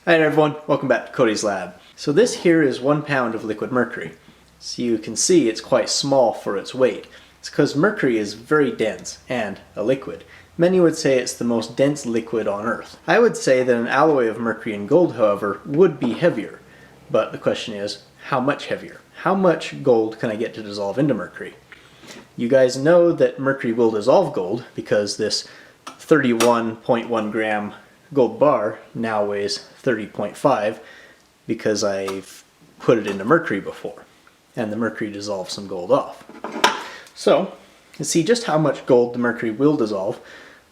Hi everyone, welcome back to Cody's Lab. So this here is 1 pound of liquid mercury. So you can see it's quite small for its weight. It's because mercury is very dense and a liquid. Many would say it's the most dense liquid on Earth. I would say that an alloy of mercury and gold, however, would be heavier. But the question is, how much heavier? How much gold can I get to dissolve into mercury? You guys know that mercury will dissolve gold because this 31.1 gram gold bar now weighs 30.5 because I've put it into mercury before, and the mercury dissolves some gold off. So, to see just how much gold the mercury will dissolve,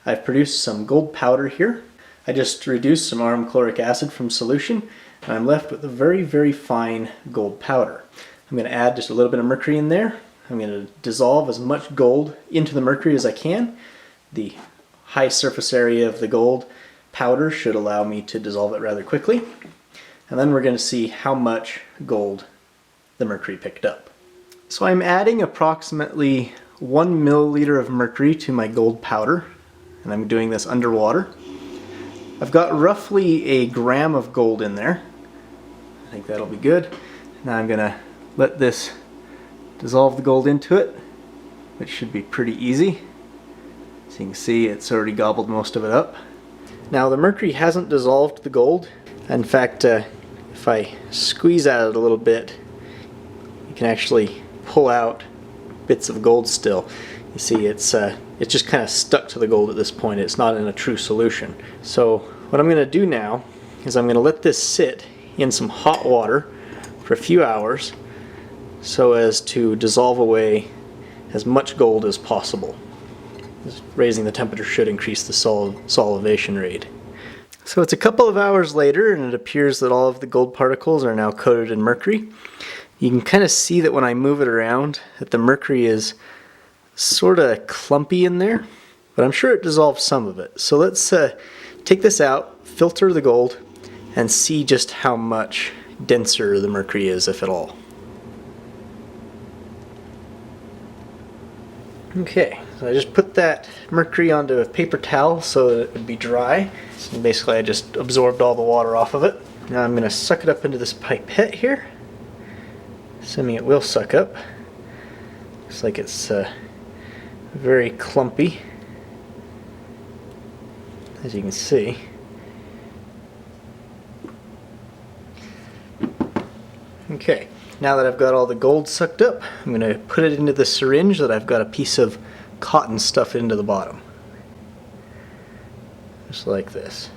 I've produced some gold powder here. I just reduced some armed chloric acid from solution, and I'm left with a very, very fine gold powder. I'm going to add just a little bit of mercury in there. I'm going to dissolve as much gold into the mercury as I can. The high surface area of the gold powder should allow me to dissolve it rather quickly. And then we're going to see how much gold the mercury picked up. So I'm adding approximately 1 milliliter of mercury to my gold powder, and I'm doing this underwater. I've got roughly a gram of gold in there. I think that'll be good. Now I'm going to let this dissolve the gold into it, which should be pretty easy. So you can see it's already gobbled most of it up. Now the mercury hasn't dissolved the gold. In fact, if I squeeze at it a little bit, you can actually pull out bits of gold still. You see it's just kind of stuck to the gold at this point. It's not in a true solution. So what I'm going to do now is I'm going to let this sit in some hot water for a few hours so as to dissolve away as much gold as possible. Raising the temperature should increase the solivation rate. So it's a couple of hours later, and it appears that all of the gold particles are now coated in mercury. You can kind of see that when I move it around that the mercury is sort of clumpy in there, but I'm sure it dissolved some of it. So let's take this out, filter the gold, and see just how much denser the mercury is, if at all. Okay, so I just put that mercury onto a paper towel so that it would be dry. So basically I just absorbed all the water off of it. Now I'm going to suck it up into this pipette here, assuming it will suck up. Looks like it's very clumpy, as you can see. Okay. Now that I've got all the gold sucked up, I'm going to put it into the syringe that I've got a piece of cotton stuffed into the bottom. Just like this.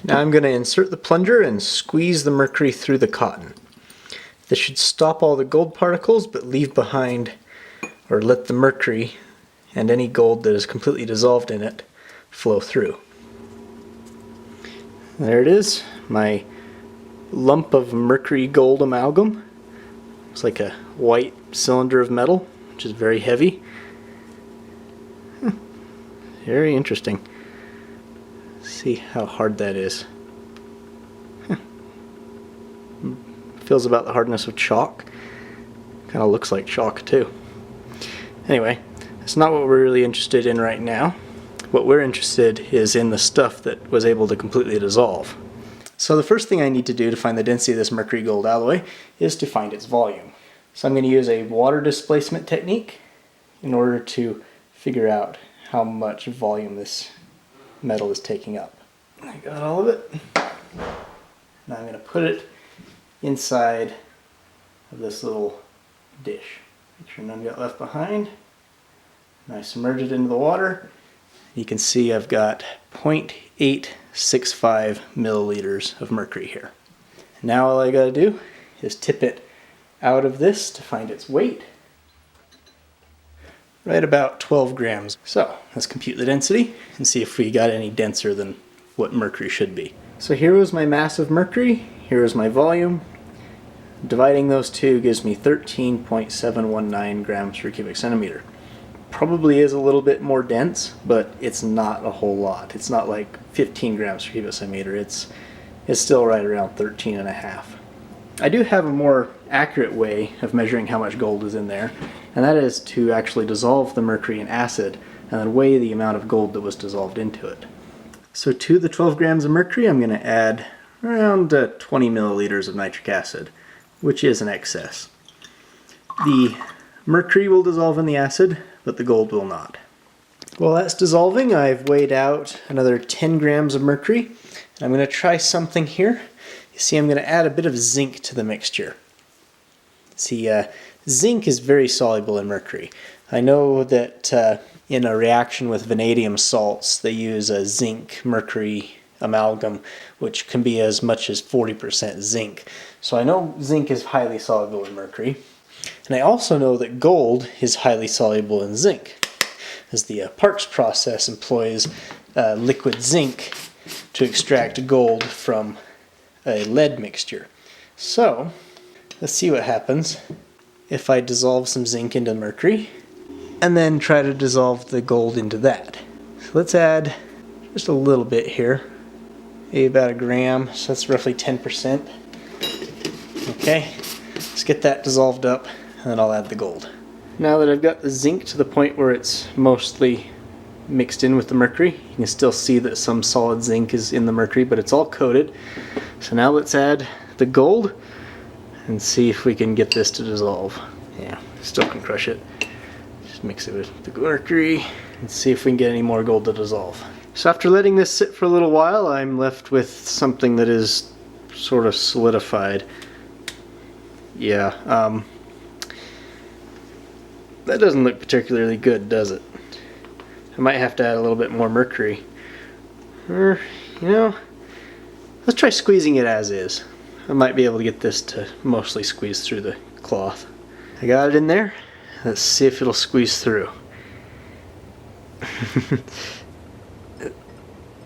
Now I'm going to insert the plunger and squeeze the mercury through the cotton. This should stop all the gold particles but leave behind, or let the mercury and any gold that is completely dissolved in it flow through. There it is, my lump of mercury gold amalgam. It's like a white cylinder of metal, which is very heavy. Very interesting. See how hard that is. Feels about the hardness of chalk. Kind of looks like chalk too. Anyway, that's not what we're really interested in right now. What we're interested is in the stuff that was able to completely dissolve. So the first thing I need to do to find the density of this mercury gold alloy is to find its volume. So I'm going to use a water displacement technique in order to figure out how much volume this metal is taking up. I got all of it. Now I'm going to put it inside of this little dish. Make sure none got left behind. And I submerge it into the water. You can see I've got 0.865 milliliters of mercury here. Now all I gotta do is tip it out of this to find its weight. Right about 12 grams. So let's compute the density and see if we got any denser than what mercury should be. So here was my mass of mercury, here is my volume. Dividing those two gives me 13.719 grams per cubic centimeter. Probably is a little bit more dense, but it's not a whole lot. It's not like 15 grams per cubic centimeter. It's still right around 13.5. I do have a more accurate way of measuring how much gold is in there, and that is to actually dissolve the mercury in acid and then weigh the amount of gold that was dissolved into it. So to the 12 grams of mercury, I'm going to add around 20 milliliters of nitric acid, which is an excess. The mercury will dissolve in the acid, but the gold will not. While that's dissolving, I've weighed out another 10 grams of mercury. I'm going to try something here. You see, I'm going to add a bit of zinc to the mixture. See, zinc is very soluble in mercury. I know that in a reaction with vanadium salts, they use a zinc-mercury amalgam, which can be as much as 40% zinc. So I know zinc is highly soluble in mercury. And I also know that gold is highly soluble in zinc, as the Parks process employs liquid zinc to extract gold from a lead mixture. So, let's see what happens if I dissolve some zinc into mercury and then try to dissolve the gold into that. So let's add just a little bit here, maybe about a gram, so that's roughly 10%. Okay, let's get that dissolved up and then I'll add the gold. Now that I've got the zinc to the point where it's mostly mixed in with the mercury, you can still see that some solid zinc is in the mercury, but it's all coated. So now let's add the gold and see if we can get this to dissolve. Yeah, still can crush it. Just mix it with the mercury and see if we can get any more gold to dissolve. So after letting this sit for a little while, I'm left with something that is sort of solidified. Yeah, that doesn't look particularly good, does it? I might have to add a little bit more mercury. Or, you know, let's try squeezing it as is. I might be able to get this to mostly squeeze through the cloth. I got it in there. Let's see if it'll squeeze through.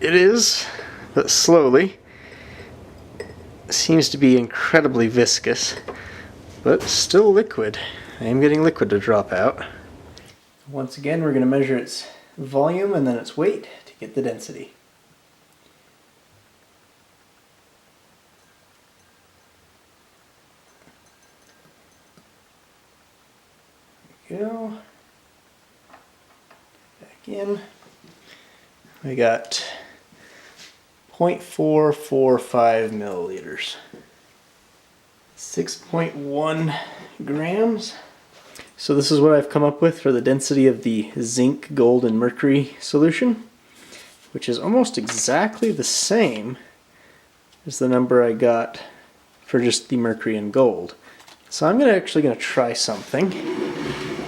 It is, but slowly. It seems to be incredibly viscous, but still liquid. I am getting liquid to drop out. Once again, we're going to measure its volume and then its weight to get the density. There we go. Back in. We got 0.445 milliliters. 6.1 grams. So this is what I've come up with for the density of the zinc, gold, and mercury solution, which is almost exactly the same as the number I got for just the mercury and gold. So I'm actually going to try something.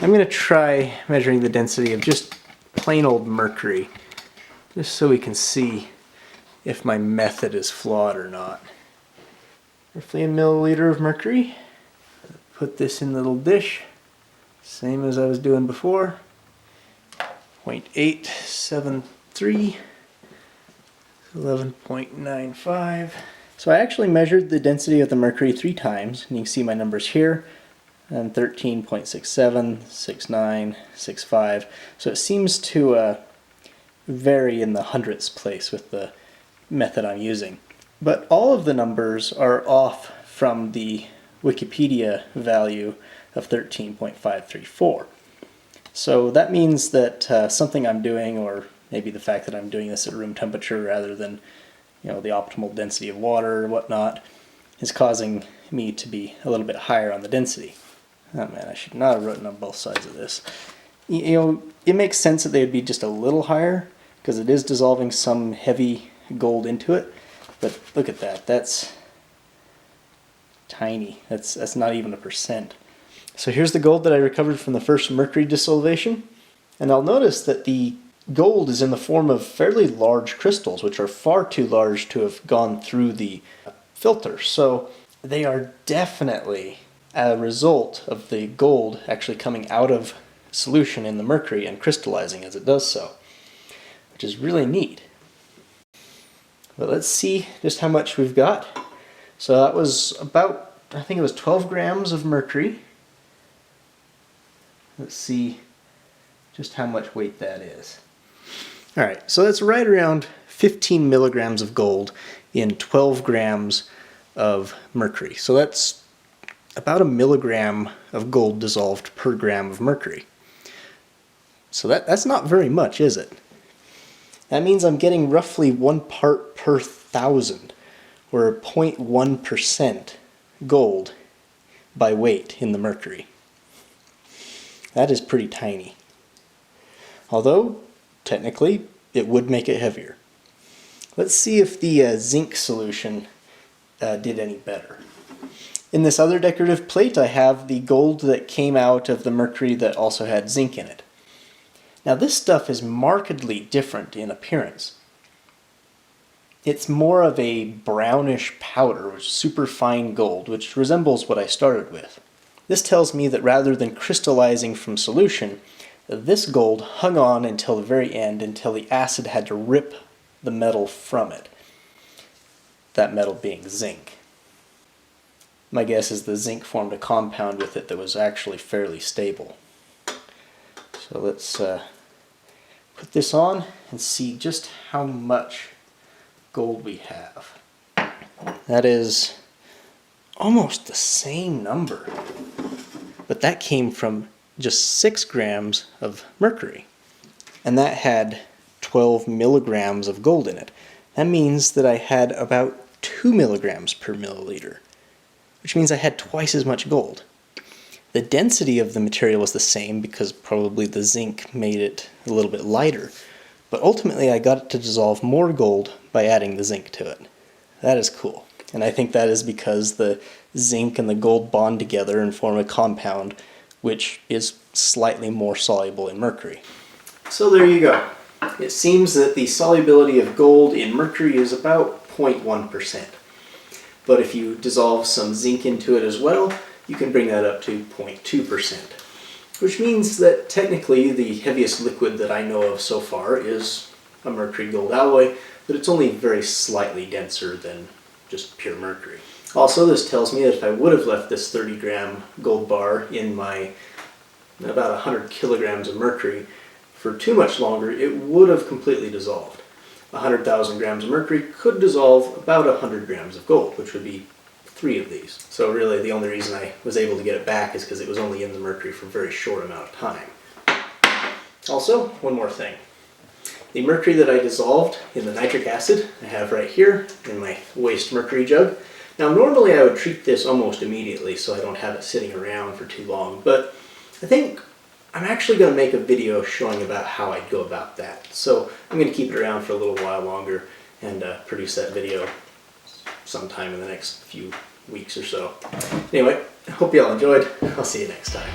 I'm going to try measuring the density of just plain old mercury, just so we can see if my method is flawed or not. Roughly a milliliter of mercury. Put this in the little dish, same as I was doing before. 0.873, 11.95. So I actually measured the density of the mercury 3 times, and you can see my numbers here. And 13.67, 69, 65. So it seems to vary in the hundredths place with the method I'm using. But all of the numbers are off from the Wikipedia value of 13.534. So that means that something I'm doing, or maybe the fact that I'm doing this at room temperature rather than, you know, the optimal density of water or whatnot, is causing me to be a little bit higher on the density. Oh man, I should not have written on both sides of this. You know, it makes sense that they would be just a little higher, because it is dissolving some heavy gold into it. But look at that, that's tiny. That's not even 1%. So here's the gold that I recovered from the first mercury dissolution. And I'll notice that the gold is in the form of fairly large crystals, which are far too large to have gone through the filter. So they are definitely a result of the gold actually coming out of solution in the mercury and crystallizing as it does so, which is really neat. But let's see just how much we've got. So that was about, I think it was 12 grams of mercury. Let's see just how much weight that is. Alright, so that's right around 15 milligrams of gold in 12 grams of mercury. So that's about a milligram of gold dissolved per gram of mercury. So that's not very much, is it? That means I'm getting roughly 1 part per 1,000, or 0.1% gold by weight in the mercury. That is pretty tiny. Although, technically, it would make it heavier. Let's see if the zinc solution did any better. In this other decorative plate, I have the gold that came out of the mercury that also had zinc in it. Now this stuff is markedly different in appearance. It's more of a brownish powder, which is super fine gold, which resembles what I started with. This tells me that rather than crystallizing from solution, this gold hung on until the very end, until the acid had to rip the metal from it. That metal being zinc. My guess is the zinc formed a compound with it that was actually fairly stable. So let's put this on and see just how much gold we have. That is almost the same number, but that came from just 6 grams of mercury, and that had 12 milligrams of gold in it. That means that I had about 2 milligrams per milliliter, which means I had twice as much gold. The density of the material was the same because probably the zinc made it a little bit lighter, but ultimately I got it to dissolve more gold by adding the zinc to it. That is cool, and I think that is because the zinc and the gold bond together and form a compound which is slightly more soluble in mercury. So there you go. It seems that the solubility of gold in mercury is about 0.1%. But if you dissolve some zinc into it as well, you can bring that up to 0.2%. Which means that technically the heaviest liquid that I know of so far is a mercury gold alloy, but it's only very slightly denser than just pure mercury. Also, this tells me that if I would have left this 30-gram gold bar in my about 100 kilograms of mercury for too much longer, it would have completely dissolved. 100,000 grams of mercury could dissolve about 100 grams of gold, which would be 3 of these. So really the only reason I was able to get it back is because it was only in the mercury for a very short amount of time. Also, one more thing. The mercury that I dissolved in the nitric acid I have right here in my waste mercury jug. Now normally I would treat this almost immediately so I don't have it sitting around for too long, but I think I'm actually going to make a video showing about how I'd go about that. So I'm going to keep it around for a little while longer and produce that video sometime in the next few weeks or so. Anyway, I hope you all enjoyed. I'll see you next time.